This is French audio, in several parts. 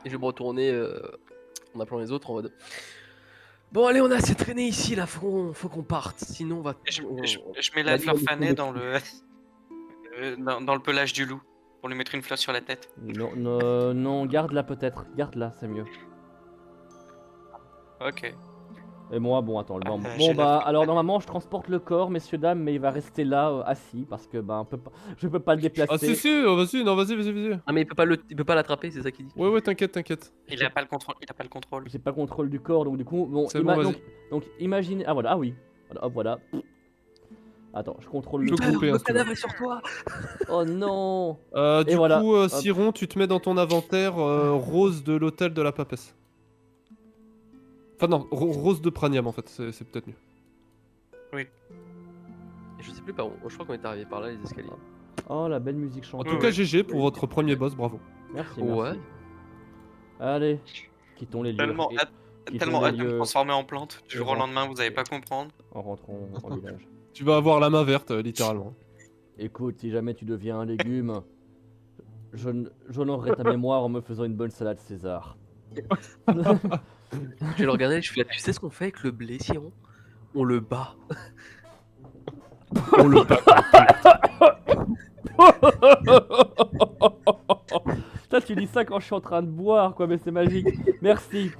Et je vais me retourner en appelant les autres en mode. Bon, allez, on a assez traîné ici là, faut qu'on parte. Sinon, on va. Je mets la Farfanet dans le dans le pelage du loup pour lui mettre une fleur sur la tête. Non, non, garde-la peut-être. Garde-la, c'est mieux. Ok. Et moi, bon, attends, bon, j'ai la bah, alors Farfanet. normalement, je transporte le corps, messieurs, dames, mais il va rester là, assis, parce que, bah, je peux pas le déplacer. Ah si si, vas-y, non vas-y. Ah, mais il peut pas l'attraper, c'est ça qu'il dit. Ouais, t'inquiète. Il a pas le contrôle. J'ai pas le contrôle du corps, donc du coup, bon, C'est bon, vas-y. donc imaginez, ah voilà, ah oui, voilà, hop, voilà. Attends, je contrôle Je peux couper, Le hein, si tu veux. cadavre est sur toi. Oh non. Du voilà, coup, hop. Siron, tu te mets dans ton inventaire Rose de l'hôtel de la papesse. Enfin non, Rose de Praniam en fait, c'est peut-être mieux. Et je sais plus par où. Je crois qu'on est arrivé par là, les escaliers. Oh, la belle musique En chantée. tout cas, GG pour votre premier boss, bravo. Merci, Ouais. merci. Allez, quittons les lieux. Tellement et hâte quittons les de me lieux transformer en plante. Du Et jour au rentre. lendemain, vous allez pas comprendre. en rentrant en village. Tu vas avoir la main verte, littéralement. Écoute, si jamais tu deviens un légume, j'honorerai ta mémoire en me faisant une bonne salade César. Je vais le regarder, je fais. Tu sais ce qu'on fait avec le blé, Siron? On le bat. On le bat. Putain, tu dis ça quand je suis en train de boire, quoi, mais c'est magique. Merci.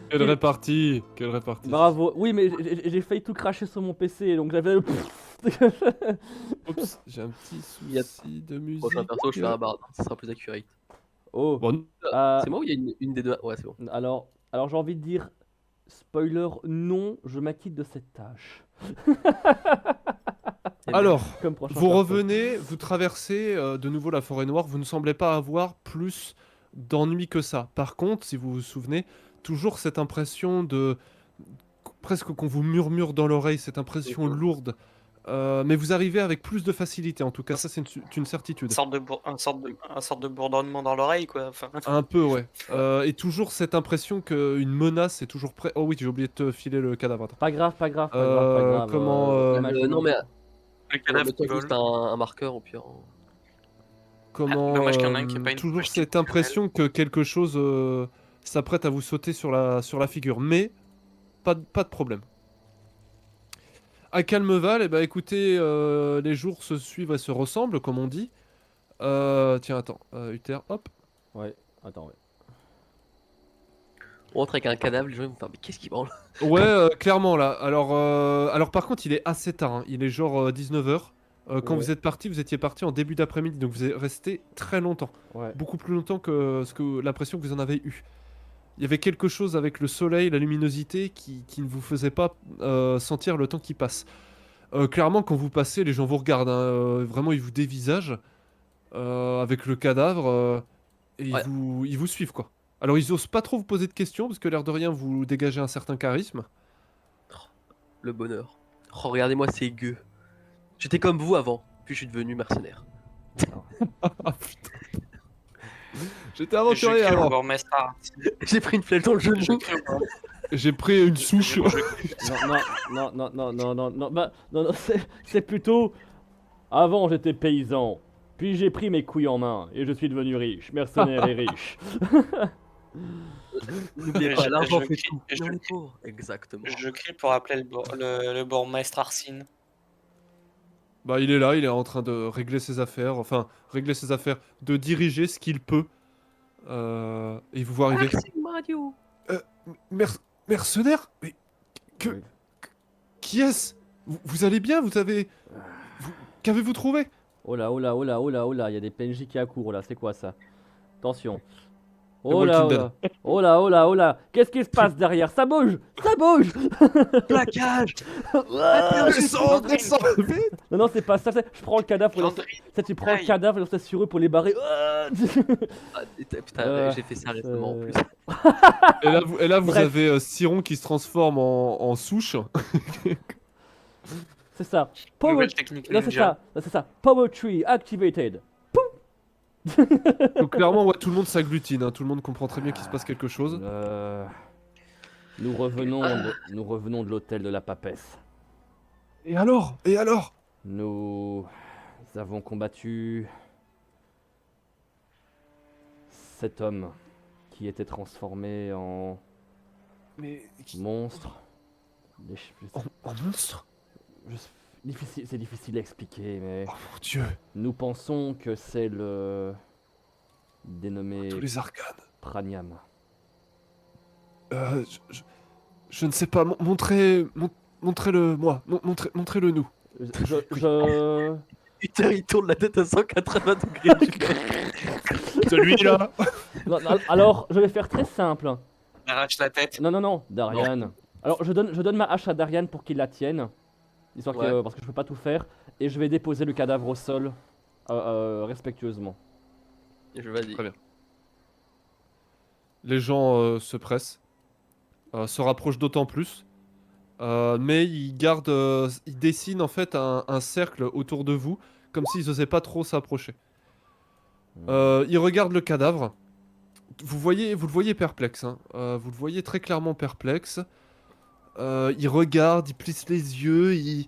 Quelle répartie. Bravo. Oui, mais j'ai failli tout cracher sur mon PC, donc j'avais. Oups, j'ai un petit Il y a- souci de musique. Prochain perso, je fais un barde. Ça sera plus accurate. Oh. Bon, C'est moi ou il y a une des deux? Ouais, c'est bon. Alors j'ai envie de dire, spoiler, non, je m'acquitte de cette tâche. alors, Comme prochain vous perso. revenez, vous traversez de nouveau la forêt noire, vous ne semblez pas avoir plus d'ennui que ça. Par contre, si vous vous souvenez, toujours cette impression de... presque qu'on vous murmure dans l'oreille, cette impression lourde. Mais vous arrivez avec plus de facilité, en tout cas, ça c'est une certitude. Un sorte de bourdonnement dans l'oreille, quoi. Enfin, Un peu, ouais. Et toujours cette impression qu'une menace est toujours prête. Oh oui, j'ai oublié de te filer le cadavre. Attends. Pas grave, pas grave. comment, imaginons- Non, mais. le On cadavre mettra qui vole. juste un marqueur au pire. Comment dommage qu'il y en a un qui ait pas une toujours poche cette qui impression que quelque chose s'apprête à vous sauter sur la figure, mais pas de problème. À Calmeval, eh ben, écoutez, les jours se suivent et se ressemblent, comme on dit. Tiens, attends, Uther, hop. Ouais, attends, ouais. On rentre avec un cadavre, les gens vont me faire. Mais qu'est-ce qu'il branle? Ouais, clairement là. Alors par contre, il est assez tard, hein. Il est genre 19h. Quand Ouais. vous êtes parti, vous étiez parti en début d'après-midi, donc vous êtes resté très longtemps. Ouais. Beaucoup plus longtemps que l'impression que vous en avez eu. Il y avait quelque chose avec le soleil, la luminosité qui ne vous faisait pas sentir le temps qui passe. Clairement, quand vous passez, les gens vous regardent, hein, vraiment ils vous dévisagent avec le cadavre et Ouais. ils vous suivent quoi. Alors ils osent pas trop vous poser de questions parce que l'air de rien vous dégagez un certain charisme. Le bonheur. Oh, regardez-moi ces gueux. J'étais comme vous avant, puis je suis devenu mercenaire. Ah putain. J'étais Je aventurier crie au avant. bourgmestre. J'ai pris une flèche dans le genou. Je crie au bourgmestre. J'ai pris une souche. Non, bah, non, c'est plutôt. Avant, j'étais paysan. Puis j'ai pris mes couilles en main et je suis devenu riche, mercenaire et riche. N'oubliez pas, l'argent je fait crie- tout. je Non, les crie- pauvres. Exactement. Je crie pour appeler le bourgmestre Arsine. Bah il est là, il est en train de régler ses affaires, de diriger ce qu'il peut. Et vous voit arriver. Merci, Mario. Mercenaire? Mais Oui. qui est-ce? Vous allez bien? Qu'avez-vous trouvé? Oh là, il y a des PNJ qui accourent là, c'est quoi ça? Attention. Walking Dead. Oh là, qu'est-ce qui se passe derrière? Ça bouge! Plaquage. Descends, vite! Non, c'est pas ça, je prends le cadavre pour lancer... Tu prends le cadavre et lancer sur eux pour les barrer. Ah, putain, j'ai fait ça récemment en plus. Et là vous Bref. avez Siron qui se transforme en souche. C'est ça. Power... Nouvelle technique Non, c'est ninja. ça. Power Tree activated. Donc clairement, ouais, tout le monde s'agglutine, hein. Tout le monde comprend très bien qu'il se passe quelque chose. Nous revenons de l'hôtel de la papesse. Et alors? Nous avons combattu cet homme qui était transformé en Mais monstre. Les ch- je sais- en monstre? c'est difficile à expliquer, mais Oh mon dieu, nous pensons que c'est le dénommé tous les arcanes. Praniam. Je ne sais pas, montrez-le moi, montrez-le nous. Je... Putain, il tourne la tête à 180 degrés. Celui-là. Non, alors, je vais faire très simple. Arrache la tête. Non, Darian. Alors, je donne ma hache à Darian pour qu'il la tienne. Histoire que, Ouais. parce que je peux pas tout faire. Et je vais déposer le cadavre au sol, respectueusement. Vas-y. Très bien. Les gens se pressent, se rapprochent d'autant plus, mais ils dessinent en fait un cercle autour de vous, comme s'ils n'osaient pas trop s'approcher. Ils regardent le cadavre. Vous le voyez perplexe, hein. Vous le voyez très clairement perplexe. Il regarde, il plisse les yeux,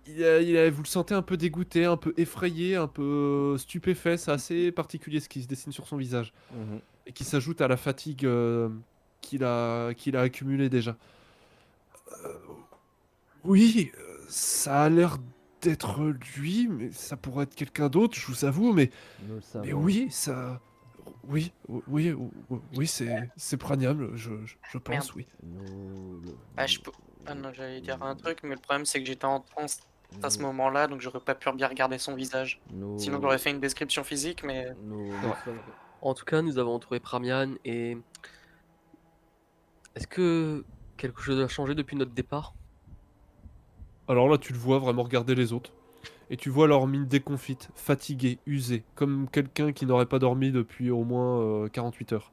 vous le sentez un peu dégoûté, un peu effrayé, un peu stupéfait. C'est assez particulier ce qui se dessine sur son visage. Mhm. Et qui s'ajoute à la fatigue qu'il a accumulée déjà. Oui, ça a l'air d'être lui, mais ça pourrait être quelqu'un d'autre, je vous avoue, mais Nous le savons. oui, ça... Oui, c'est Praniam, je pense, Merde. oui. Nous le- Ah, ah non, j'allais dire un truc, mais le problème c'est que j'étais en transe à ce nous- moment-là, donc j'aurais pas pu bien regarder son visage. nous- Sinon j'aurais fait une description physique, mais nous- En tout cas, nous avons trouvé Pramian et. Est-ce que quelque chose a changé depuis notre départ? Alors là, tu le vois vraiment regarder les autres. Et tu vois leur mine déconfite, fatiguée, usée, comme quelqu'un qui n'aurait pas dormi depuis au moins 48 heures.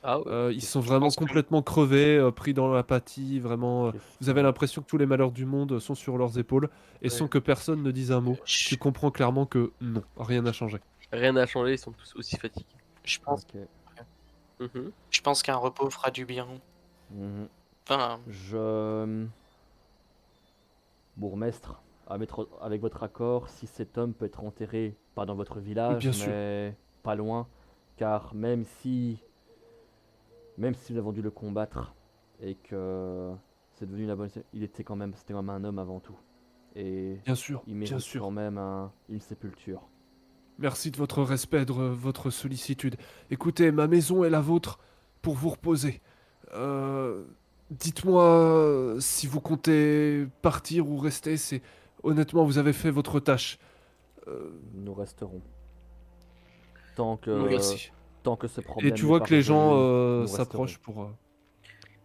Ah ouais. Ils sont vraiment pense que- complètement crevés, pris dans l'apathie, vraiment. Vous Qu'est-ce avez que- l'impression que tous les malheurs du monde sont sur leurs épaules, et sans Ouais. que personne ne dise un mot, tu comprends clairement que non, rien n'a changé. Rien n'a changé, ils sont tous aussi fatigués. je pense, Ok. Mhm. je pense qu'un repos fera du bien. Mhm. Enfin, Je... Bourgmestre, avec votre accord, si cet homme peut être enterré, pas dans votre village, Bien sûr. mais pas loin, car même si nous avons dû le combattre et que c'est devenu la bonne, c'était quand même un homme avant tout, et Bien sûr, il bien mérite sûr. quand même une sépulture. Merci de votre respect, de votre sollicitude. Écoutez, ma maison est la vôtre pour vous reposer. Dites-moi si vous comptez partir ou rester. Honnêtement, vous avez fait votre tâche. Nous resterons. Tant que, Merci. tant que ce problème Et tu n'est vois pas que les gens résolu, nous s'approchent resterons. pour.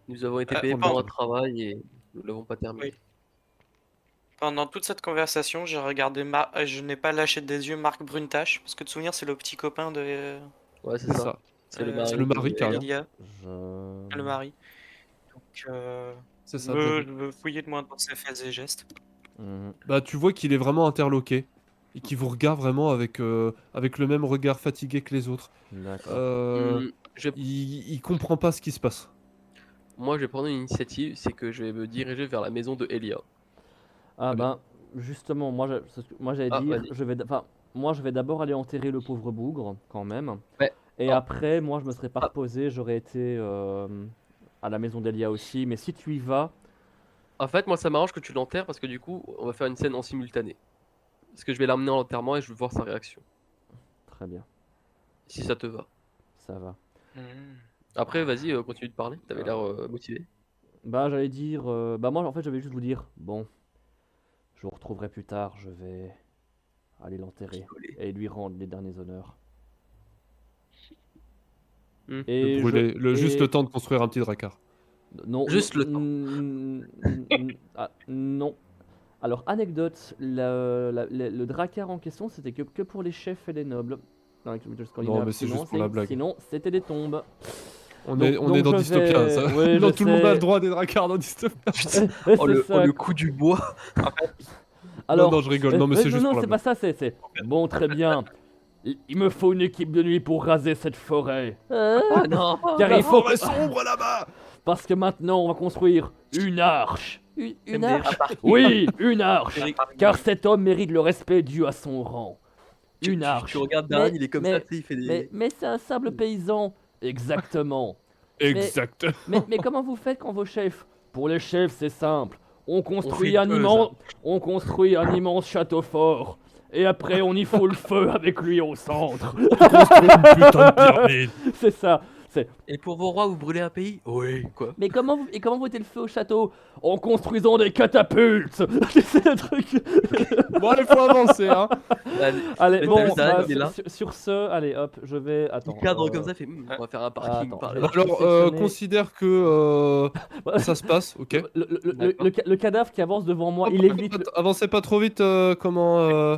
Nous avons été Ah, payés pendant- pour notre travail et nous l'avons pas terminé. Oui. Pendant toute cette conversation, j'ai regardé je n'ai pas lâché des yeux Marc Bruntache, parce que de souvenir c'est le petit copain de Ouais, c'est C'est ça. ça. C'est le Euh, mari. c'est le mari, de carrément. Elia. Elia, Je... le mari. Donc, C'est ça. je veux fouiller de moins dans ses faits et gestes. Mhm. Bah, tu vois qu'il est vraiment interloqué et qu'il vous regarde vraiment avec le même regard fatigué que les autres. D'accord. Il comprend pas ce qui se passe. Moi, je vais prendre une initiative, c'est que je vais me diriger vers la maison de Elia. Ah Très ben, justement, moi j'allais Ah, dire, vas-y. moi je vais d'abord aller enterrer le pauvre bougre, quand même. Ouais. Et Ah. après, moi je me serais pas Ah. reposé, j'aurais été à la maison d'Elia aussi. Mais si tu y vas, En fait, moi, ça m'arrange que tu l'enterres parce que du coup, on va faire une scène en simultané. Parce que je vais l'emmener en enterrement et je veux voir sa réaction. très bien, Si ça te va. ça va. Après, vas-y, continue de parler. T'avais l'air motivé. Bah j'allais dire, bah moi en fait j'avais juste vous dire, bon, je vous retrouverai plus tard, je vais aller l'enterrer Rigoler. et lui rendre les derniers honneurs. Hmm. Et Brûler, juste et- le temps de construire un petit dracard. Non, Juste le temps. Non. Alors, anecdote, le drakkar en question, c'était que pour les chefs et les nobles. Dans les cultures scandinaves. mais c'est juste pour la blague. Sinon, c'était des tombes. On Donc- est donc dans je Dystopia, vais- ça. ouais, Non, je tout le monde a sais. le droit des dracards dans Dystopia. Oh, le coup du bois. Alors, non, je rigole. Non, mais c'est juste non, pour la c'est pas ça, c'est... Bon, très bien. Il me faut une équipe de nuit pour raser cette forêt. Ah non. Car La il faut... forêt sombre là-bas. Parce que maintenant, on va construire une arche. Une arche. Oui, une arche. Eric, Car cet homme mérite le respect dû à son rang. Une arche. Tu regardes Darren, Mais- il est comme mais- ça, tu sais, il fait des. Mais c'est un simple paysan. Exactement. Exact. Mais comment vous faites quand vos chefs? Pour les chefs, c'est simple. On construit fait un deux, immense château fort. Et après, on y fout le feu avec lui au centre. Construire une putain de pyramide. C'est ça. Et pour vos rois, vous brûlez un pays? Oui, quoi. Mais comment vous mettez le feu au château? En construisant des catapultes. C'est le truc. Bon, il faut avancer, hein. Allez, Mais bon, t'as vu, Darren, il est là. sur ce, allez, hop, je vais. Attends. Il cadre comme ça, fait on va faire un parking attends, par je là. vais- Alors, sélectionner- considère que ça se passe, ok. Le cadavre qui avance devant moi, il évite. Avancez pas trop vite, comment.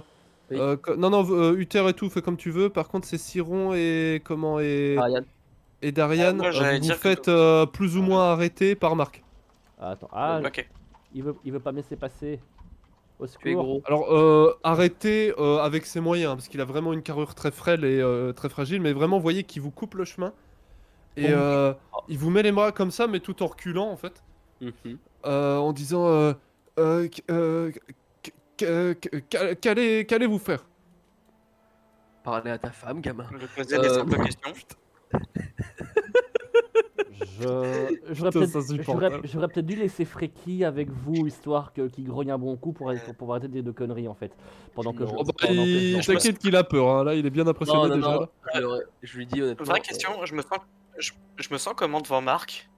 Oui. Non, Uther et tout, fais comme tu veux. Par contre, c'est Siron et. Comment. Ariane. Et Darian, moi, j'allais vous dire vous que- faites plus ou moins arrêter par Marc. Attends, Ok. il veut pas me laisser passer. Au Tu es secours. gros. Alors, arrêtez avec ses moyens, parce qu'il a vraiment une carrure très frêle et très fragile, mais vraiment, vous voyez qu'il vous coupe le chemin. Et il vous met les bras comme ça, mais tout en reculant, en fait. Mhm. En disant qu'allez-vous faire? Parler à ta femme, gamin. Je vais poser des simples questions. J'aurais Putain, ça, peut-être c'est insupportable. j'aurais peut-être dû laisser Fréki avec vous, histoire qu'il grogne un bon coup pour arrêter de dire de conneries en fait. Pendant que Non. je. Oh, bah, pendant que je- t'inquiète qu'il a peur, hein. Là il est bien impressionné Non, déjà. non, là. Alors, je lui dis honnêtement. Vraie question, je me sens comment devant Marc?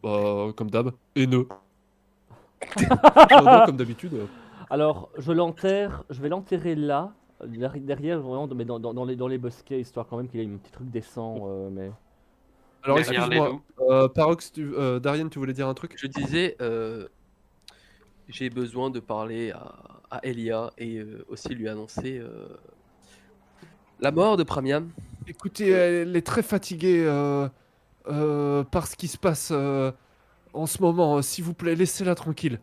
Bah, comme d'hab, haineux. Non, comme d'habitude. Alors, je vais l'enterrer là, derrière, vraiment, mais dans les bosquets, histoire quand même qu'il ait un petit truc décent, mais. Alors Derrière les excuse-moi, Parox, Darian, tu voulais dire un truc? Je disais, j'ai besoin de parler à Elia et aussi lui annoncer la mort de Pramiam. Écoutez, elle est très fatiguée par ce qui se passe en ce moment. S'il vous plaît, laissez-la tranquille.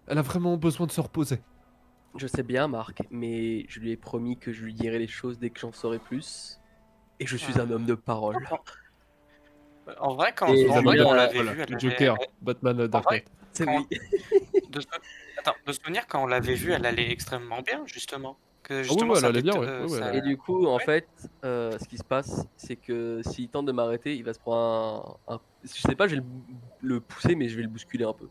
Elle a vraiment besoin de se reposer. Je sais bien, Marc, mais je lui ai promis que je lui dirai les choses dès que j'en saurai plus. Et je suis un homme de parole. En vrai, quand Et en vrai, voilà, quand on l'avait Voilà, vu, elle Joker, allait- Batman Dark vrai, Knight. C'est quand- oui. de sou- Attends, de souvenir, quand on l'avait vue, elle allait extrêmement bien, justement. Que oui, justement, ouais, elle ça allait bien, déte- ouais, ouais, ça- elle Et du coup, en Ouais. fait, ce qui se passe, c'est que s'il tente de m'arrêter, il va se prendre un. Je sais pas, je vais le pousser, mais je vais le bousculer un peu.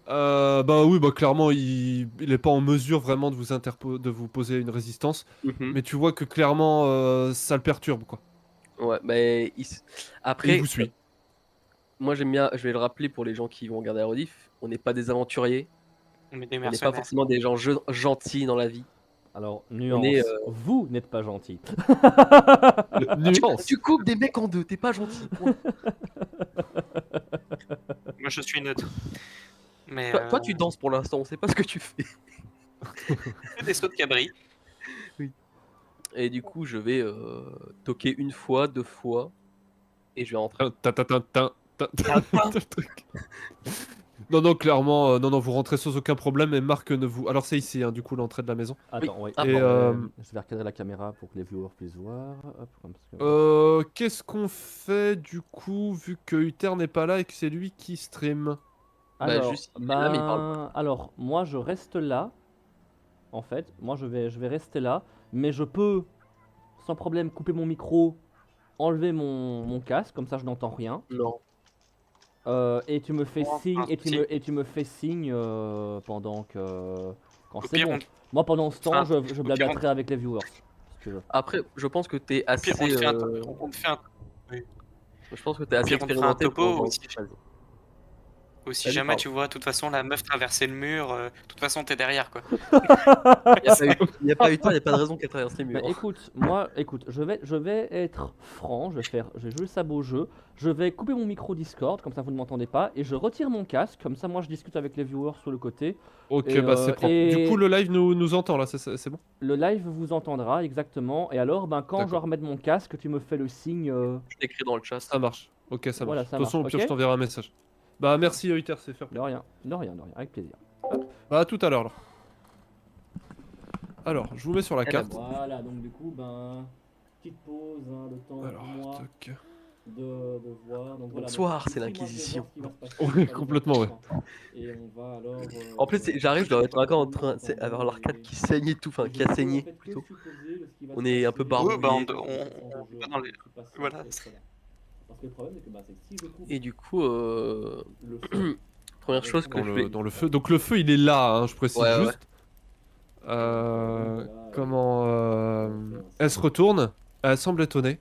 Bah oui, bah clairement, il est pas en mesure vraiment de de vous poser une résistance. Mais tu vois que clairement, ça le perturbe, quoi. Ouais, mais Et après, il vous suit. moi j'aime bien, je vais le rappeler pour les gens qui vont regarder la rediff, on n'est pas des aventuriers, On est des on n'est pas mercenaires. forcément des gens gentils dans la vie. Alors, nuance, est, vous n'êtes pas gentil. Nuance. Tu coupes des mecs en deux, t'es pas gentil. point. Moi, je suis neutre. Mais Toi, tu danses pour l'instant, on sait pas ce que tu fais. fais des sauts de cabri. Et du coup, je vais toquer une fois, deux fois, et je vais rentrer. Le truc. Non, clairement, non, vous rentrez sans aucun problème et Marc ne vous. Alors, c'est ici, hein, du coup, l'entrée de la maison. Attends, oui. Ah, Et, Je vais recadrer la caméra pour que les viewers puissent voir. Hop, comme ça. Qu'est-ce qu'on fait du coup, vu que Uther n'est pas là et que c'est lui qui stream? Alors, juste, il est là, mais il parle alors, moi je reste là. En fait, moi je vais rester là, mais je peux sans problème couper mon micro, enlever mon casque, comme ça je n'entends rien. Non. Et tu me fais Oh, signe, un petit. et tu me fais signe pendant que quand Au c'est pire, bon. on- Moi pendant ce temps, Enfin, je pire, blablaterai avec les viewers, si tu veux. Après, je pense que t'es au pire, assez. on te fait un, on te fait un- Je pense que t'es assez pire, on te fait un expérimenté topo pour. aussi. Ou si Vas-y, jamais parle. tu vois, de toute façon, la meuf traverser le mur, de toute façon, t'es derrière, quoi. Il n'y a pas eu de temps, il n'y a pas de raison qu'elle traverse les murs. Bah, écoute, je vais être franc, je vais jouer ça beau jeu. Je vais couper mon micro Discord, comme ça vous ne m'entendez pas, et je retire mon casque, comme ça moi je discute avec les viewers sur le côté. Ok, Et, bah c'est propre. et- Du coup, le live nous entend là, c'est bon? Le live vous entendra exactement, et alors quand je D'accord. dois remettre mon casque, tu me fais le signe. Je t'écris dans le chat. Ça marche. Ok, ça Voilà, marche. ça De toute façon, au marche, pire, ok. je t'enverrai un message. Bah merci Uther, c'est fair. De rien, avec plaisir. Bah à tout à l'heure là. Alors, je vous mets sur la Eh ben, carte. Voilà, donc du coup, petite pause, le temps Alors, pour moi toc. de voir. Donc voilà, Bonsoir, donc c'est ici, moi, je vais l'Inquisition. voir ce qui va se passer Ouais, dans les complètement, ouais. prochains temps. Et on va alors. En plus, j'arrive, je dois être encore en train, attendre avoir l'arcade qui saigne et tout, enfin et je qui a ne peux en saigné fait que plutôt. supposer de ce qui va On se est un peu passer Ouais, bah barbouillé. dans cette séquence on de jeu va dans les. qui passe Voilà. très bien. Parce que le problème, c'est que c'est que si je coupe Et du coup, le feu, première chose que Dans je vais. dans le feu. Donc le feu, il est là, hein, je précise Ouais, ouais. juste. Comment elle se retourne, elle semble étonnée.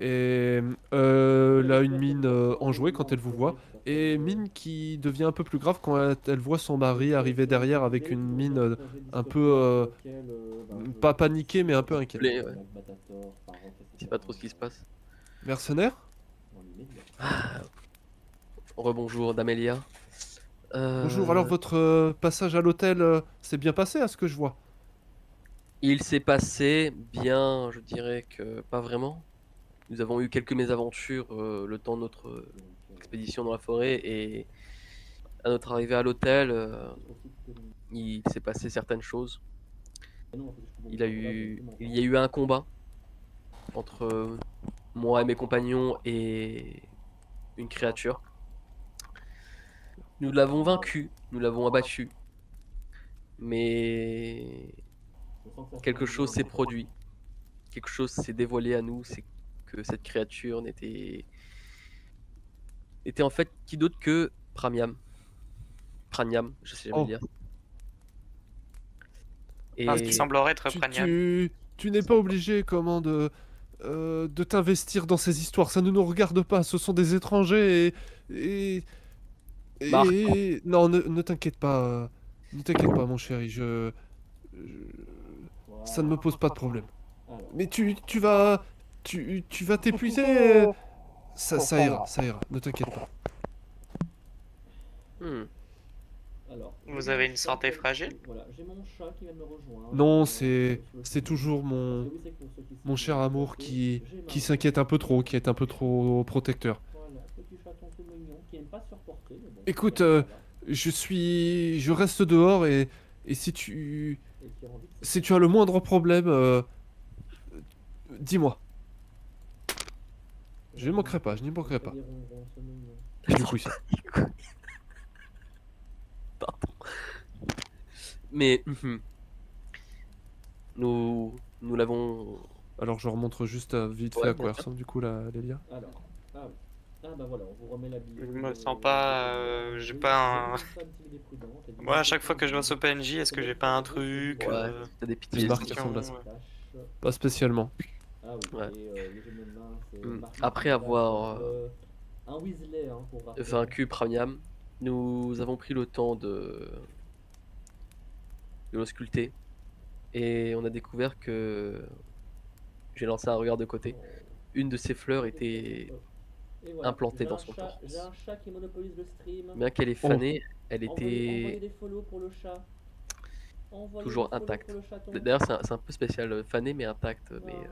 Et elle a une mine enjouée quand elle vous voit. Et mine qui devient un peu plus grave quand elle voit son mari arriver derrière avec une mine un peu pas paniquée mais un peu inquiète. Ouais. Je sais pas trop ce qui se passe. Mercenaire? Rebonjour d'Amélia. Bonjour, alors votre passage à l'hôtel s'est bien passé à ce que je vois. Il s'est passé bien, je dirais que pas vraiment. Nous avons eu quelques mésaventures le temps de notre expédition dans la forêt et à notre arrivée à l'hôtel, il s'est passé certaines choses. Il y a eu un combat entre moi et mes compagnons et une créature. Nous l'avons vaincu, nous l'avons abattu, mais quelque chose s'est produit, quelque chose s'est dévoilé à nous, c'est que cette créature n'était en fait qui d'autre que Praniam, je sais jamais Oh. le dire. Enfin, ce qui Et semblerait être Tu, Praniam. tu n'es pas obligé, comment, de t'investir dans ces histoires. Ça ne nous regarde pas. Ce sont des étrangers Marc. Non, ne t'inquiète pas. Ne t'inquiète pas, mon chéri. Ça ne me pose pas de problème. Mais tu vas... Tu vas t'épuiser. Ça ira, ça ira. Ne t'inquiète pas. Vous avez une santé fragile? Voilà, j'ai mon chat qui vient de me rejoindre. Non, c'est toujours mon cher amour qui s'inquiète un peu trop, qui est un peu trop protecteur. Voilà, petit chaton tout mignon qui aime pas se faire porter. Mais bon, Écoute, ça va. je reste dehors et si tu Et qui a envie de se si tu as le moindre problème, dis-moi. Je n'y manquerai pas, je n'y manquerai pas. des ronrons, c'est mignon. Et du coup, ici. Pardon. Mais nous l'avons. Alors je remontre juste vite fait Ouais, à bien quoi sûr. ressemble du coup la Lélia. Alors, ah oui. Ah bah voilà, on vous remet la bille. Je me sens pas, j'ai pas un- Moi, à chaque fois que je vois ce PNJ, est-ce que j'ai pas un truc Ouais, t'as des Une pitiés. marque qui attention, ressemble à ça. ouais. Pas spécialement. Ah oui, Ouais. et les gemmes de main, c'est Marc Après Marc, avoir un Weasley, hein, pour rappeler. vaincu Praniam, nous avons pris le temps de l'ausculter et on a découvert que j'ai lancé un regard de côté. Une de ses fleurs était Et voilà, implantée j'ai dans un son chat- torse. J'ai un chat qui monopolise le stream. Bien qu'elle est fanée, elle Envoyez était des follows pour le chat. Envoyez toujours des follows intacte. pour le chaton. D'ailleurs, c'est un peu spécial, fanée mais intacte. Mais Voilà.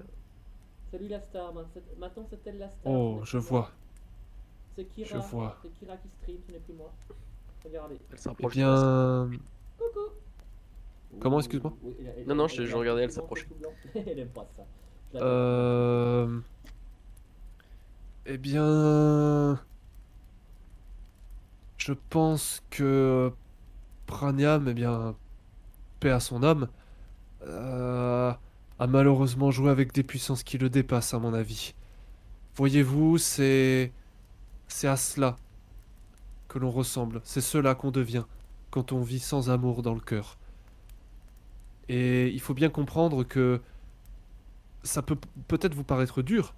Salut la star, maintenant c'est elle la star. Oh, ce n'est je plus moi. vois. C'est Kira. Je vois. C'est Kira qui stream, ce n'est plus moi. Regardez. elle Eh s'approche. bien, Coucou. Comment, excuse-moi Oui, Non, je a regardais, elle tout blanc, s'approchait. tout blanc. Elle aime pas ça. Je la Eh bien, je pense que Praniam, eh bien, paix à son âme, a malheureusement joué avec des puissances qui le dépassent, à mon avis. Voyez-vous, c'est à cela que l'on ressemble. C'est cela qu'on devient quand on vit sans amour dans le cœur. Et il faut bien comprendre que ça peut peut-être vous paraître dur.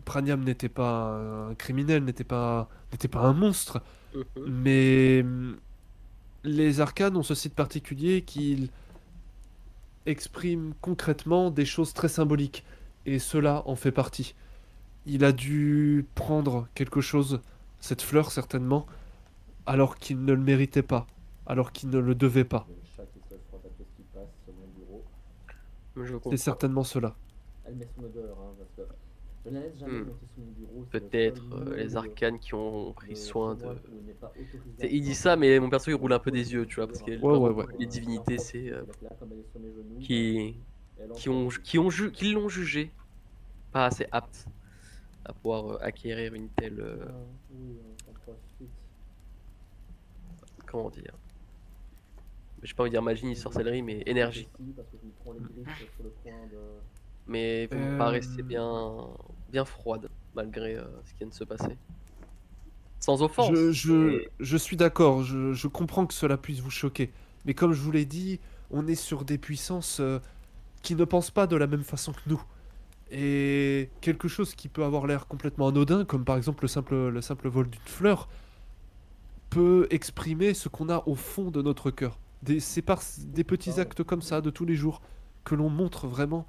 Praniam n'était pas un criminel, n'était pas un monstre. Mais les arcanes ont ce site particulier qu'ils expriment concrètement des choses très symboliques. Et cela en fait partie. Il a dû prendre quelque chose, cette fleur certainement, alors qu'il ne le méritait pas, alors qu'il ne le devait pas. Le chat qui se frotte à tout ce qui passe sur mon bureau. Je C'est comprends. certainement cela. Elle met son odeur, hein, parce que je ne la laisse jamais monter sur mon bureau. c'est le Peut-être seul les lieu arcanes qui ont pris de soin chez moi de. où il n'est pas autorisé à Il dit entrer. ça, mais mon perso il roule un peu des yeux, tu vois, parce que Ouais. les divinités, c'est Elle est là, comme elle est sur mes genoux, qui elle qui l'ont jugé pas assez apte à pouvoir acquérir une telle, comment dire, j'ai pas envie de dire magie ni sorcellerie, mais énergie. Mais vous me paraissez bien froide, malgré ce qui vient de se passer. Sans offense. Je suis d'accord, je comprends que cela puisse vous choquer. Mais comme je vous l'ai dit, on est sur des puissances qui ne pensent pas de la même façon que nous. Et quelque chose qui peut avoir l'air complètement anodin, comme par exemple le simple vol d'une fleur, peut exprimer ce qu'on a au fond de notre cœur. C'est par des petits actes comme ça, de tous les jours, que l'on montre vraiment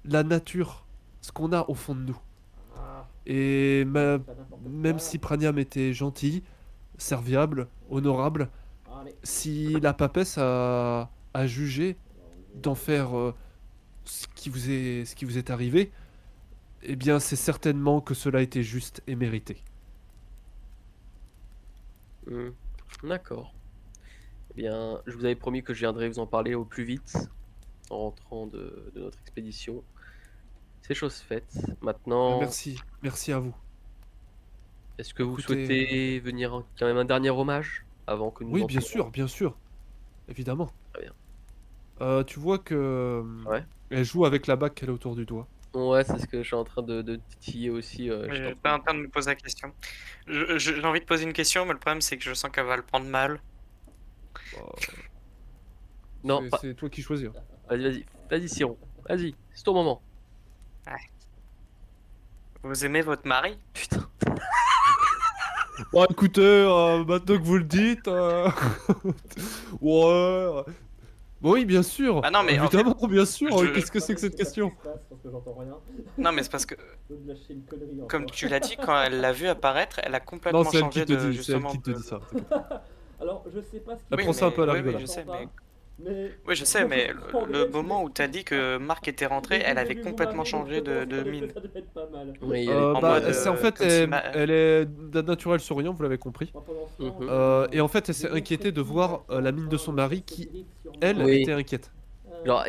la nature, ce qu'on a au fond de nous. Et même si Praniam était gentil, serviable, honorable, si la papesse a jugé d'en faire ce qui vous est arrivé, eh bien c'est certainement que cela était juste et mérité. Hmm. D'accord. Eh bien, je vous avais promis que je viendrais vous en parler au plus vite en rentrant de notre expédition. C'est chose faite. Maintenant, Merci à vous. est-ce que vous Écoutez, souhaitez venir quand même un dernier hommage avant que nous Oui, entrions? bien sûr, évidemment. Très bien. Tu vois que Ouais. elle joue avec la bague qu'elle a autour du doigt. Ouais, c'est ce que je suis en train de titiller aussi. J'étais en J'étais train en train de me poser la question. J'ai envie de poser une question, mais le problème c'est que je sens qu'elle va le prendre mal. Bah, Non, pas. c'est toi qui choisis. Hein. Vas-y, Siron. Vas-y, c'est ton moment. Vous aimez votre mari? Putain. Bon, écoutez, maintenant que vous le dites, ouais. Bon, oui, bien sûr. Ah non, mais en fait, Évidemment, bien sûr. je- Qu'est-ce que c'est que cette question? Non, mais c'est parce que, comme tu l'as dit, quand elle l'a vu apparaître, elle a Non, complètement c'est elle changé qui te de dit, c'est elle justement qui te de. dit ça. Alors, je sais pas ce Elle Oui, prend ça un peu à la oui, rigolade. je sais, mais mais oui, je sais, mais le moment où t'as dit que Marc était rentré, elle avait complètement changé de mine. Ça devait être pas mal. Oui, il y avait En Bah, mode, c'est en fait, comme si elle est d'un naturel souriant, vous l'avez compris. Moi, pendant ce temps, Mhm. Et en fait, elle s'est inquiétée de voir la mine de son mari qui, elle, Oui. était inquiète. Genre,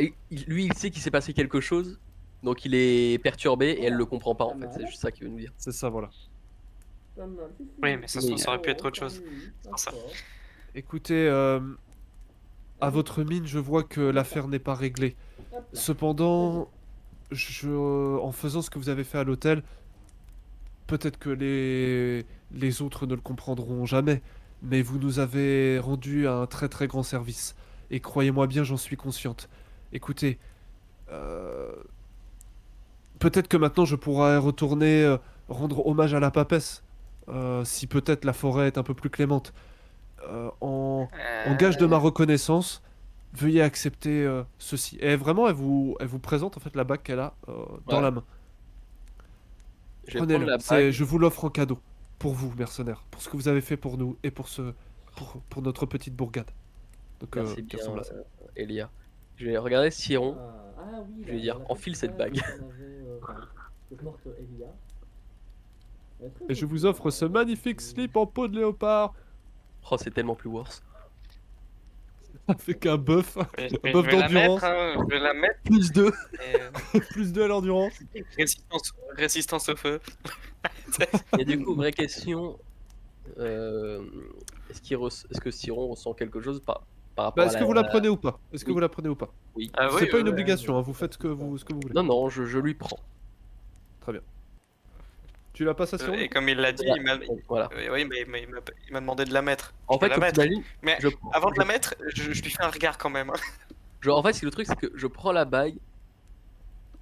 lui, il sait qu'il s'est passé quelque chose, donc il est perturbé et elle le comprend pas en fait. C'est juste ça qu'il veut nous dire. C'est ça, voilà. Oui, mais ça aurait pu être autre chose. C'est ça. Écoutez, à votre mine, je vois que l'affaire n'est pas réglée. Cependant, en faisant ce que vous avez fait à l'hôtel, peut-être que les autres ne le comprendront jamais, mais vous nous avez rendu un très très grand service. Et croyez-moi bien, j'en suis consciente. Écoutez, peut-être que maintenant je pourrais retourner rendre hommage à la papesse, si peut-être la forêt est un peu plus clémente. En gage de ma reconnaissance, veuillez accepter ceci. Et vraiment, elle vous présente en fait la bague qu'elle a dans Ouais. la main. Je vais prendre Prenez-le. la bague. Je vous l'offre en cadeau. Pour vous, mercenaires. Pour ce que vous avez fait pour nous et pour notre petite bourgade. Donc, Merci qui bien, ressemble à ça. Elia. Je vais regarder Siron. Oui, Je vais dire, enfile cette bague. Et je vous offre ce magnifique slip en peau de léopard. Oh, c'est tellement plus worse. Avec un buff. Mais Un je buff vais la d'endurance. mettre, hein, je vais la mettre. Plus 2. Et, Plus 2 à l'endurance. résistance au feu. Et du coup, vraie question. Est-ce que Siron ressent quelque chose par rapport Bah, à est-ce que vous la prenez ou pas? Est-ce que Oui. vous la prenez ou pas? Oui. Ah oui, C'est pas une ouais. obligation, hein, vous faites ce que vous voulez. Non, non, je lui prends. Très bien. Tu la passes à Siron? Et comme il l'a dit, Voilà. oui, mais il m'a demandé de la mettre. En Je vais fait, la comme mettre. t'imagines, Mais je avant de la mettre, je lui fais un regard quand même. en fait, le truc, c'est que je prends la bague,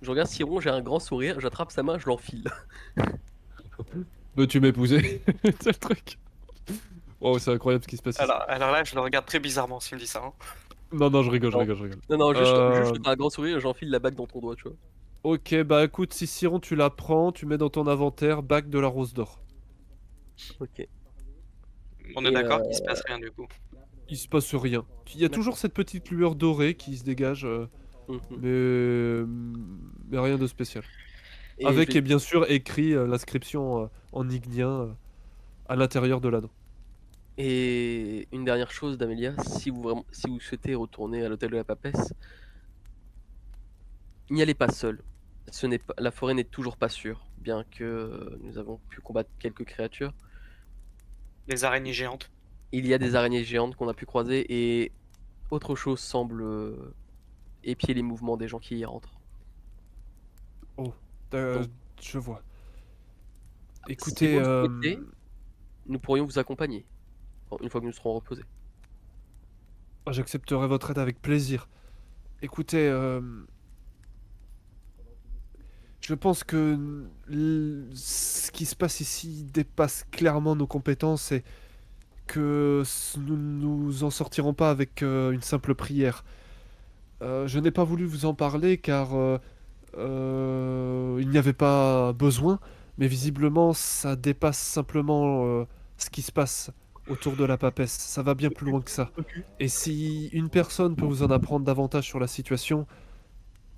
je regarde Siron, j'ai un grand sourire, j'attrape sa main, je l'enfile. Bah, tu m'épousais. C'est le truc. Wow, c'est incroyable ce qui se passe ici. Alors là, je le regarde très bizarrement s'il me dit ça. Hein. Non, je rigole. Non, non, juste Euh, je fais un grand sourire et j'enfile la bague dans ton doigt, tu vois. Ok, bah écoute, si Siron tu la prends, tu mets dans ton inventaire bague de la rose d'or. Ok. On est Et, d'accord qu'il se passe rien du coup. Il se passe rien. Il y a toujours cette petite lueur dorée qui se dégage, Mhm. mais rien de spécial. Et Avec, je vais- et bien sûr, écrit l'inscription en ignien à l'intérieur de l'anneau. Et une dernière chose, Damélia, si vous souhaitez retourner à l'hôtel de la Papesse, n'y allez pas seul. La forêt n'est toujours pas sûre. bien que nous avons pu combattre quelques créatures. Les araignées géantes. Il y a des araignées géantes qu'on a pu croiser et autre chose semble épier les mouvements des gens qui y rentrent. Donc, Je vois. si Écoutez, vous le souhaitez, nous pourrions vous accompagner une fois que nous serons reposés. j'accepterai votre aide avec plaisir. Écoutez, je pense que ce qui se passe ici dépasse clairement nos compétences et que nous ne nous en sortirons pas avec une simple prière. Je n'ai pas voulu vous en parler car il n'y avait pas besoin, mais visiblement ça dépasse simplement ce qui se passe autour de la papesse. Ça va bien plus loin que ça. Et si une personne peut vous en apprendre davantage sur la situation,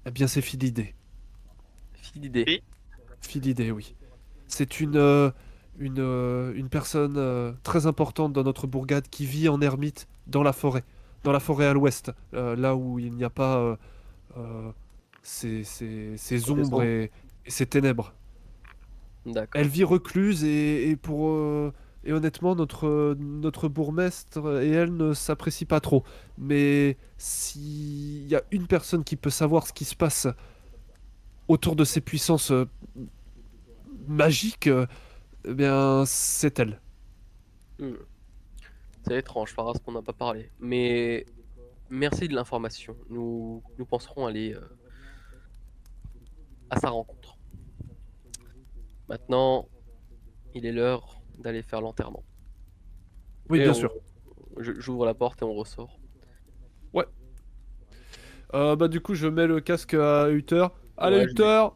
eh bien c'est Philidé. Philidé. Oui. Philidé, oui. C'est une personne très importante dans notre bourgade qui vit en ermite dans la forêt à l'ouest, là où il n'y a pas ces ombres et ces ténèbres. D'accord. Elle vit recluse et honnêtement notre bourgmestre et elle ne s'apprécient pas trop. Mais s'il y a une personne qui peut savoir ce qui se passe autour de ces puissances magiques, eh bien c'est elle. Hmm. C'est étrange, Faras, qu'on n'a pas parlé. Mais merci de l'information. Nous penserons aller à sa rencontre. Maintenant, il est l'heure d'aller faire l'enterrement. Oui, Et bien on- sûr. J'ouvre la porte et on ressort. Bah du coup je mets le casque à Uther. Allez Ouais, je Uther,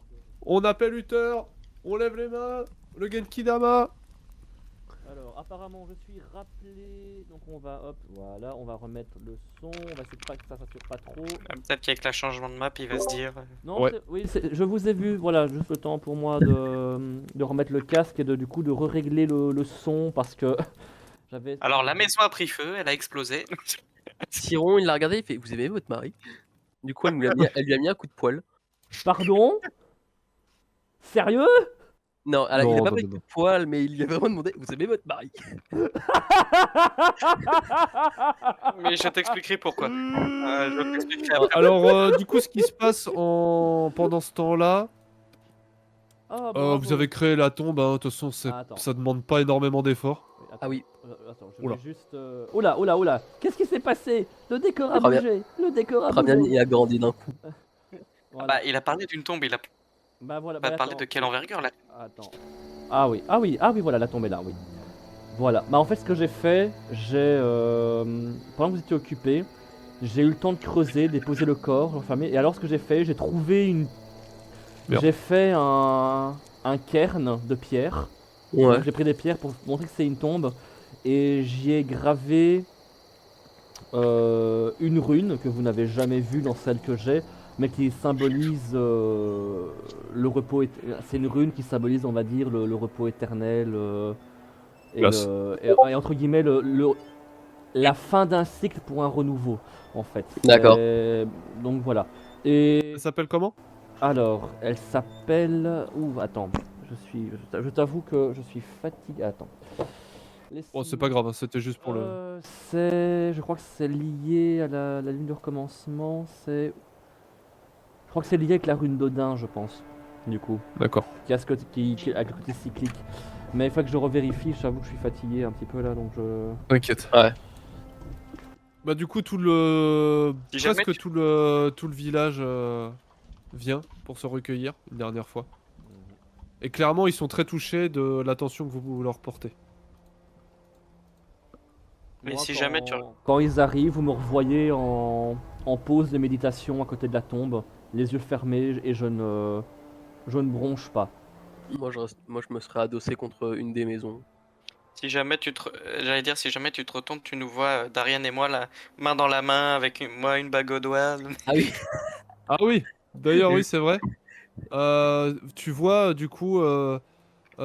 on appelle Uther, on lève les mains, le Genkidama. Alors, apparemment, je suis rappelé. Donc, on va, hop, voilà, on va remettre le son. On va essayer de pas que ça sature pas trop. Peut-être qu'avec le changement de map, il va se dire. Non, Ouais. oui, je vous ai vu. Voilà, juste le temps pour moi de remettre le casque et du coup de régler le son parce que j'avais. Alors la maison a pris feu, elle a explosé. Siron, il l'a regardé, il fait: Vous aimez votre mari? Du coup, elle lui a mis un coup de poil. Pardon? Sérieux? Non, alors, il a Non, pas non, pris non, de coup non. de poil, mais il lui a vraiment demandé: Vous aimez votre mari? Mais je t'expliquerai pourquoi. Je t'expliquerai après. Alors du coup ce qui se passe pendant ce temps-là, Ah, vous bravo. avez créé la tombe, hein, de toute façon Ah, attends. ça demande pas énormément d'efforts. Oui, attends. Ah oui. Attends, je Oula. vais juste. Oula, oula, oula. Qu'est-ce qui s'est passé? Le décor a Très bien. bougé. Le décor a Très bien, bougé. il a grandi d'un coup. Voilà. Bah, il a parlé d'une tombe, il a Bah voilà. pas bah, parlé attends. de quelle envergure là. Attends. Ah oui, ah oui, ah oui, voilà, la tombe est là, oui. Voilà. Bah en fait, ce que j'ai fait, pendant que vous étiez occupé, j'ai eu le temps de creuser, déposer le corps, l'enfermer. Et alors, ce que j'ai fait, j'ai trouvé une. Merde. J'ai fait un cairn de pierre. Ouais. Donc, j'ai pris des pierres pour montrer que c'est une tombe. Et j'y ai gravé une rune que vous n'avez jamais vue dans celle que j'ai, mais qui symbolise le repos. C'est une rune qui symbolise, on va dire, le repos éternel Classe. et entre guillemets la fin d'un cycle pour un renouveau, en fait. D'accord. Donc voilà. Et Ça s'appelle comment? alors, elle s'appelle. Ouh, attends. Je t'avoue que je suis fatigué. Attends. Bon c'est pas grave, hein, c'était juste pour le... Je crois que c'est lié à la ligne de recommencement. Je crois que c'est lié avec la rune d'Odin, je pense. Du coup, D'accord. qui a ce côté, avec le côté cyclique. Mais il faut que je revérifie. J'avoue que je suis fatigué un petit peu là, donc je. T'inquiète. Ouais. Bah du coup Si jamais presque tout le village vient pour se recueillir une dernière fois. Et clairement ils sont très touchés de l'attention que vous leur portez. Mais Moi, si jamais tu- Quand ils arrivent, vous me revoyez en pause de méditation à côté de la tombe, les yeux fermés et je ne bronche pas. Moi, je me serais adossé contre une des maisons. Si jamais j'allais dire, si jamais tu te retournes, tu nous vois, Darian et moi, là, main dans la main, avec moi une bague au doigt. Ah oui. Ah oui, d'ailleurs oui c'est vrai. Tu vois du coup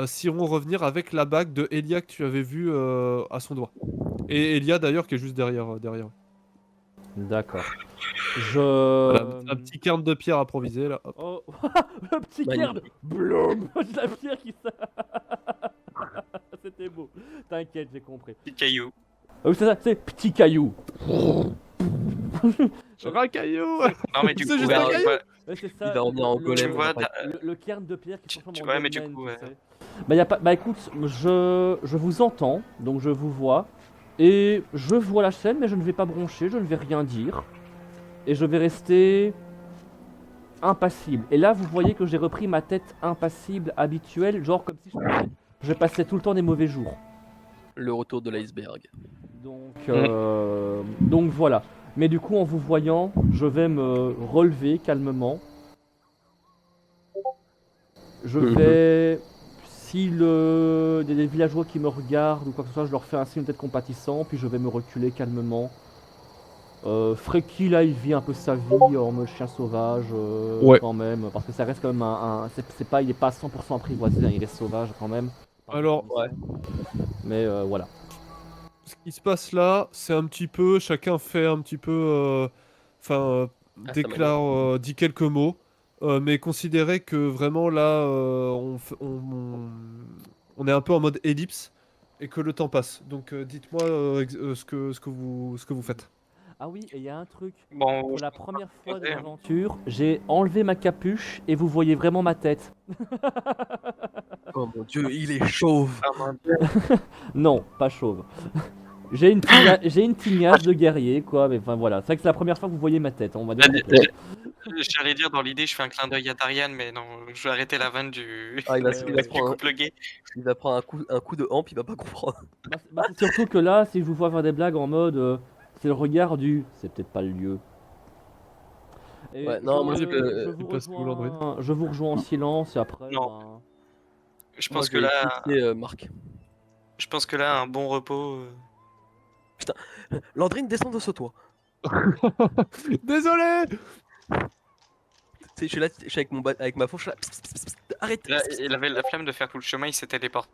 Siron revenir avec la bague de Elia que tu avais vue à son doigt. Et Elia d'ailleurs qui est juste derrière. D'accord. Voilà, un petit cairn de pierre improvisé là. Hop. Oh, le petit Magnifique. cairn. Bloum. La pierre qui sort. C'était beau. T'inquiète, j'ai compris. Petit caillou. Ah oui, c'est ça, c'est petit caillou. Un caillou. Non, mais du C'est coup, juste ouais, un tu caillou. vois, Ouais, c'est Il ça. va revenir en golem. tu vois, on va pas- Le cairn de pierre qui se transforme en ouais, mais du dolmen, coup, tu ouais. sais. Bah, y a pas... bah écoute, je vous entends, donc je vous vois. Et je vois la scène, mais je ne vais pas broncher, je ne vais rien dire. Et je vais rester impassible. Et là, vous voyez que j'ai repris ma tête impassible habituelle, genre comme si je passais tout le temps des mauvais jours. Le retour de l'iceberg. Donc voilà. Mais du coup, en vous voyant, je vais me relever calmement. Je vais, si il y a des villageois qui me regardent ou quoi que ce soit, je leur fais un signe peut-être compatissant, puis je vais me reculer calmement. Freki là, il vit un peu sa vie en mode chien sauvage, Ouais. quand même, parce que ça reste quand même c'est pas, il est pas 100% apprivoisé, hein, il reste sauvage quand même. par Alors, définition. Mais voilà. ce qui se passe là, c'est un petit peu, chacun fait un petit peu, enfin, À sa déclare, dit quelques mots, mais considérez que vraiment là, on est un peu en mode ellipse et que le temps passe. Donc, dites-moi ce que vous faites. Ah oui, et il y a un truc. Bon, Pour la première fois de Ouais. l'aventure, j'ai enlevé ma capuche et vous voyez vraiment ma tête. Oh mon dieu, il est chauve. ah, mon Dieu. Non, pas chauve. J'ai une tignasse de guerrier, quoi, mais enfin voilà. C'est vrai que c'est la première fois que vous voyez ma tête, on va dire. J'allais dire dans l'idée, je fais un clin d'œil à Darian, mais non, je vais arrêter la vanne du, Ah, il va, Ouais, il va se du prendre, couple gay. il va prendre un coup de hampe, il va pas comprendre. C'est surtout que là, si je vous vois faire des blagues en mode, c'est le regard du, c'est peut-être pas le lieu. Et Ouais, non, moi, je, je- vous parce que vous l'Android. je vous rejoins en silence et après, Non. ben, Je Moi, pense je que vais là, quitter, Marc. je pense que là, un bon repos. Landrine, descend de ce toit. Désolé. Tu sais, je suis là, je suis avec, avec ma fourche là. Psst, psst, psst, psst, arrête. Là, il avait la flemme de faire tout le chemin, il s'est téléporté.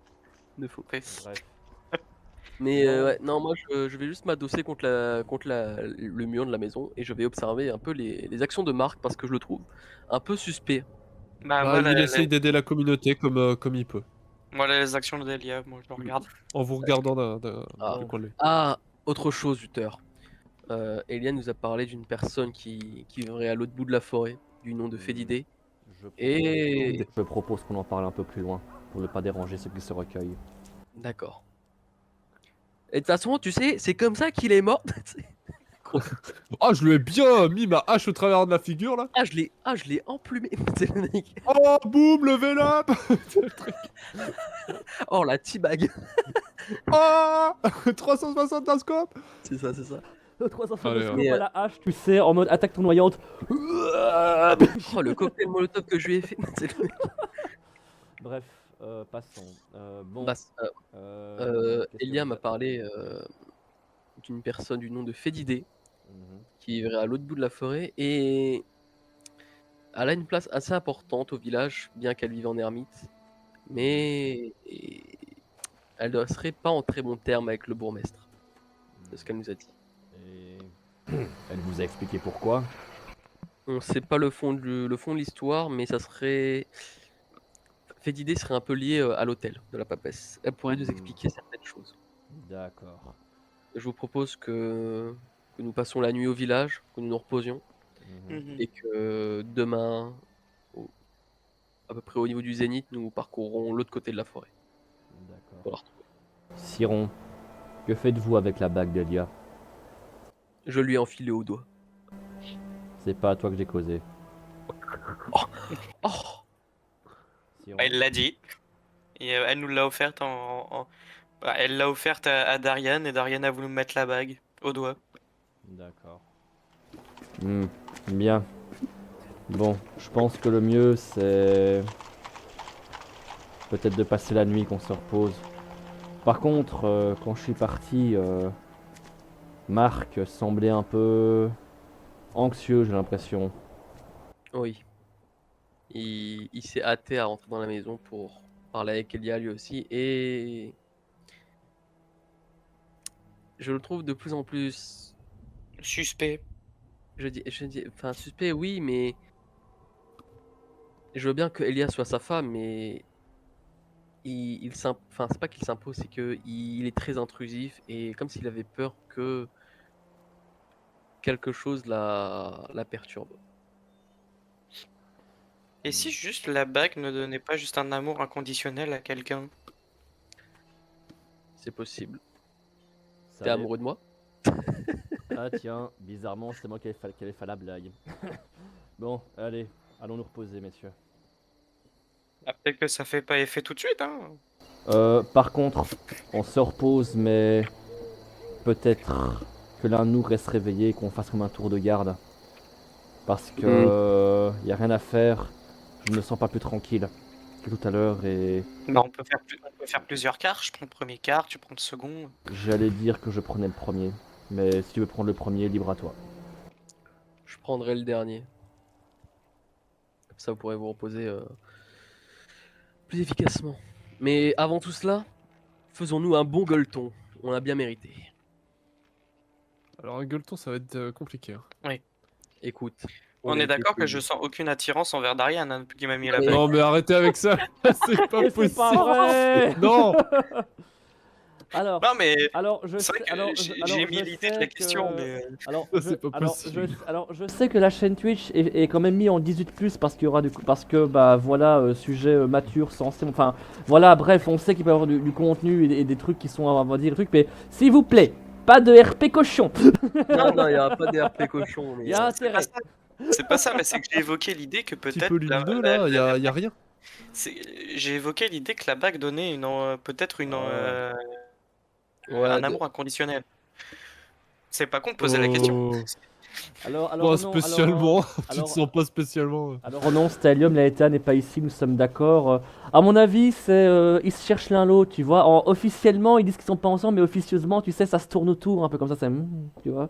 Ne faut. bref. Mais Non. ouais, non, moi je vais juste m'adosser contre le mur de la maison et je vais observer un peu les actions de Marc parce que je le trouve un peu suspect. Bah, Bah, il essaye d'aider la communauté comme il peut, moi, les actions de Delia, moi, je le regarde. en vous regardant Ah. du coin de l'œil. Ah, autre chose, Uther. Eliane nous a parlé d'une personne qui vivrait à l'autre bout de la forêt, du nom de Fédidé. Et. Je propose qu'on en parle un peu plus loin, pour ne pas déranger ceux qui se recueillent. D'accord. Et de toute façon, tu sais, c'est comme ça qu'il est mort. Ah, je lui ai bien mis ma hache au travers de la figure là. Je l'ai emplumé. C'est le mec. Oh, boum, level up. Oh, la teabag. Oh, 360 d'un scope. C'est ça, c'est ça. 360 Allez, scope ouais. à la hache, tu sais, en mode attaque tournoyante. Oh, le cocktail molotov que je lui ai fait. C'est le- Bref, passons. Bon. Bah, qu'est-ce que Elia vous m'a avez- parlé d'une personne du nom de Fédidé Mhm. qui vivrait à l'autre bout de la forêt et elle a une place assez importante au village, bien qu'elle vive en ermite. Mais elle ne serait pas en très bon terme avec le bourgmestre. C'est ce qu'elle nous a dit. Et elle vous a expliqué pourquoi. On ne sait pas le fond de l'histoire, mais ça serait. Fédidé serait un peu lié à l'hôtel de la papesse. Elle pourrait nous expliquer certaines choses. D'accord. Je vous propose que nous passions la nuit au village, que nous nous reposions, Mhm. et que demain, à peu près au niveau du zénith, nous parcourrons l'autre côté de la forêt pour D'accord. la retrouver. Siron, que faites-vous avec la bague d'Elia? Je lui ai enfilé au doigt. C'est pas à toi que j'ai causé. Oh, Siron. Bah, elle l'a dit. Et elle nous l'a offerte bah, elle l'a offerte à Darian et Darian a voulu me mettre la bague au doigt. D'accord. Bien. Bon, je pense que le mieux c'est peut-être de passer la nuit qu'on se repose. Par contre, quand je suis parti, Marc semblait un peu anxieux, j'ai l'impression. oui. Il s'est hâté à rentrer dans la maison pour parler avec Elia lui aussi, et je le trouve de plus en plus Suspect. enfin, suspect, oui, mais je veux bien que Elia soit sa femme, mais enfin, c'est pas qu'il s'impose, c'est que il est très intrusif et comme s'il avait peur que quelque chose la perturbe. Et si juste la bague ne donnait pas juste un amour inconditionnel à quelqu'un? C'est possible. Ça T'es allait. amoureux de moi? Ah tiens, bizarrement, c'est moi qui avais fait la blague. Bon, allez, allons nous reposer, messieurs. Ah, peut-être que ça fait pas effet tout de suite, hein. Par contre, on se repose, mais peut-être que l'un de nous reste réveillé et qu'on fasse comme un tour de garde. Parce que y a rien à faire, je ne me sens pas plus tranquille que tout à l'heure et Bah, on peut faire plusieurs quarts. Je prends le premier quart, tu prends le second. j'allais dire que je prenais le premier. Mais si tu veux prendre le premier, libre à toi. Je prendrai le dernier. Comme ça, vous pourrez vous reposer plus efficacement. Mais avant tout cela, faisons-nous un bon gueuleton. On l'a bien mérité. Alors un gueuleton, ça va être compliqué, hein. Écoute, On a est été d'accord que payé. je sens aucune attirance envers Darian hein, depuis qu'il m'a mis la Mais- bague. Non mais arrêtez avec ça, c'est pas Et possible. c'est pas vrai. Non. Alors, Non, mais je c'est vrai sais, que j'ai mis l'idée de la question, mais Alors, Ça, c'est pas possible. je sais que la chaîne Twitch est quand même mise en 18+, parce qu'il y aura parce que bah voilà, sujet mature, sensé, enfin voilà, bref, on sait qu'il peut y avoir du contenu et des trucs qui sont, on va dire, des trucs, mais s'il vous plaît, pas de RP cochon. Non, il n'y a pas de RP cochon. Mais, Il y a c'est pas intérêt. ça. C'est pas ça, mais c'est que j'ai évoqué l'idée que Petit peut-être peu lumineux là, y a rien. j'ai évoqué l'idée que la bague donnait peut-être ouais, un amour inconditionnel. C'est pas con de poser la question. Alors, Pas non, spécialement, tu alors- te sens pas spécialement. Alors non, Stallium, Laeta n'est pas ici, nous sommes d'accord. À mon avis, ils se cherchent l'un l'autre, tu vois. Officiellement, ils disent qu'ils sont pas ensemble, mais officieusement, tu sais, ça se tourne autour, un peu comme ça, tu vois.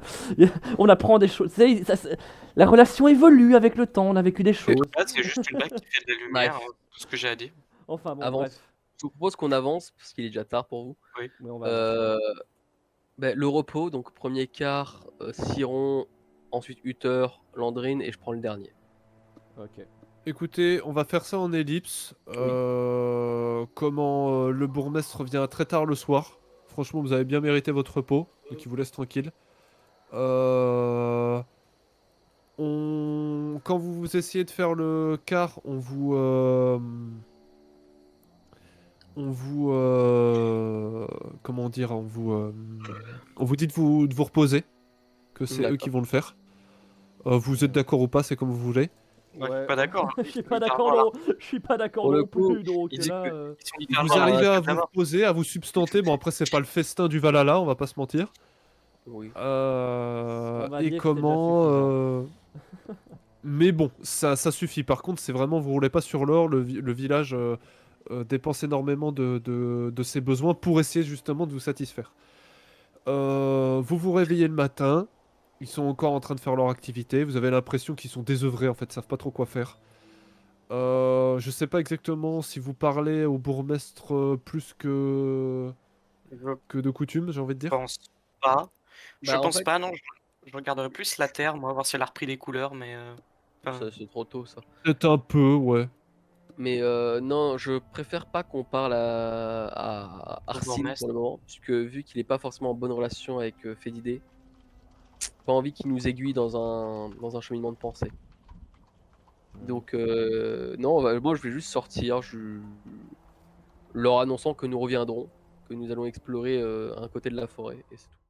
On apprend des choses. Tu sais, la relation évolue avec le temps, on a vécu des choses. Là, c'est juste une bague qui fait de la lumière, Bref. tout ce que j'ai à dire. Enfin bon, avance. bref. Je vous propose qu'on avance, parce qu'il est déjà tard pour vous. Oui, on va avancer. Le repos, donc premier quart, Siron, ensuite Uther, Landrine, et je prends le dernier. Ok. Écoutez, on va faire ça en ellipse. Comment le bourgmestre revient très tard le soir. Franchement, vous avez bien mérité votre repos, donc il vous laisse tranquille. Quand vous essayez de faire le quart, comment dire, on vous dit de vous reposer, que c'est eux D'accord. qui vont le faire. Vous êtes d'accord ou pas, c'est comme vous voulez. Ouais, je suis pas d'accord. Je suis pas d'accord, non. Je suis pas d'accord Pour le non coup, plus, donc il dit là. Ils sont Vous littéralement arrivez à la vous mort. reposer, à vous substanter. Bon, après, c'est pas le festin du Valhalla, on va pas se mentir. Oui. On va Et dire que comment c'est déjà Mais bon, ça suffit. Par contre, c'est vraiment, vous roulez pas sur l'or. Le village dépense énormément de ses besoins pour essayer justement de vous satisfaire. Vous vous réveillez le matin. Ils sont encore en train de faire leur activité. Vous avez l'impression qu'ils sont désœuvrés en fait, ils savent pas trop quoi faire. Je sais pas exactement si vous parlez au bourgmestre plus que de coutume, j'ai envie de Je dire. pense pas. Je Bah, en pense fait- pas, non. Je regarderai plus la terre, moi, voir si elle a repris les couleurs, mais. enfin, Ça, c'est trop tôt, ça. Peut-être un peu, ouais. Mais non, je préfère pas qu'on parle à Arsène bourgmestre. pour le moment, puisque vu qu'il est pas forcément en bonne relation avec Fédidé, pas envie qu'il nous aiguille dans un cheminement de pensée. Donc non, moi je vais juste sortir, leur annonçant que nous reviendrons, que nous allons explorer un côté de la forêt, et c'est tout.